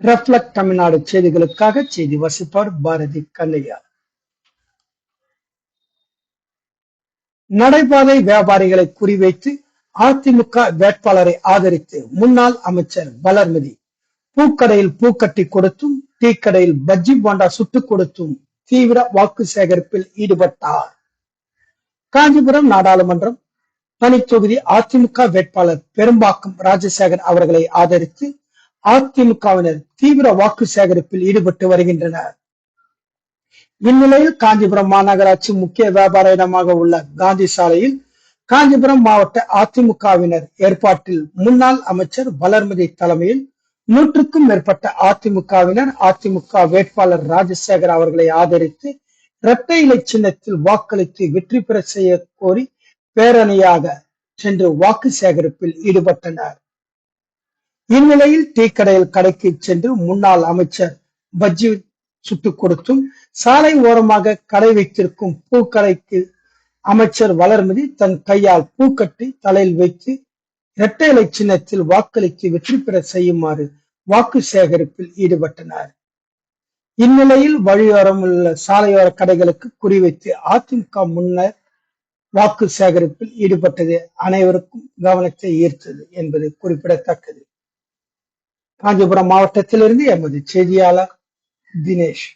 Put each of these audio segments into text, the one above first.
Reflect Tamil Nadu செய்திகளுக்காக செய்தி வாசிப்பார் பாரதி கண்ணையா. நடைபாதை வியாபாரிகளை குறிவைத்து அதிமுக வேட்பாளரை ஆதரித்து முன்னாள் அமைச்சர் வளர்மதி பூக்கடையில் பூக்கட்டி கொடுத்தும் டீக்கடையில் பஜ்ஜி போண்டா சுட்டுக் கொடுத்தும் தீவிர வாக்கு சேகரிப்பில் ஈடுபட்டார். காஞ்சிபுரம் நாடாளுமன்றம் தனித்தொகுதி அதிமுக வேட்பாளர் பெரும்பாக்கம் ராஜசேகர் அவர்களை ஆதரித்து அதிமுகவினர் தீவிர வாக்கு சேகரிப்பில் ஈடுபட்டு வருகின்றனர். இந்நிலையில் காஞ்சிபுரம் மாநகராட்சி முக்கிய வியாபார இடமாக உள்ள காந்தி சாலையில் காஞ்சிபுரம் மாவட்ட அதிமுகவினர் ஏற்பாட்டில் முன்னாள் அமைச்சர் வளர்மதி தலைமையில் 100க்கும் மேற்பட்ட அதிமுகவினர் அதிமுக வேட்பாளர் ராஜசேகர் அவர்களை ஆதரித்து இரட்டை இலை சின்னத்தில் வாக்களித்து வெற்றி பெற செய்ய கோரி பேரணியாக சென்று வாக்கு சேகரிப்பில் ஈடுபட்டனர். இந்நிலையில் டீ கடையில் கடைக்கு சென்று முன்னாள் அமைச்சர் பஜ்ஜி சுட்டுக் கொடுத்தும் சாலை ஓரமாக கடை வைத்திருக்கும் பூக்கடைக்கு அமைச்சர் வளர்மதி தன் கையால் பூக்கட்டி தலையில் வைத்து இரட்டை இலை சின்னத்தில் வாக்களித்து வெற்றி பெற செய்யுமாறு வாக்கு சேகரிப்பில் ஈடுபட்டனர். இந்நிலையில் வழியோரம் உள்ள சாலையோர கடைகளுக்கு குறிவைத்து அதிமுக முன்னர் வாக்கு சேகரிப்பில் ஈடுபட்டது அனைவருக்கும் கவனத்தை ஈர்த்தது என்பது குறிப்பிடத்தக்கது. காஞ்சிபுரம் மாவட்டத்திலிருந்து எமது செய்தியாளர் தினேஷ்.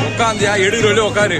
உட்காந்தியா எடுக்கிறோம் உட்காரு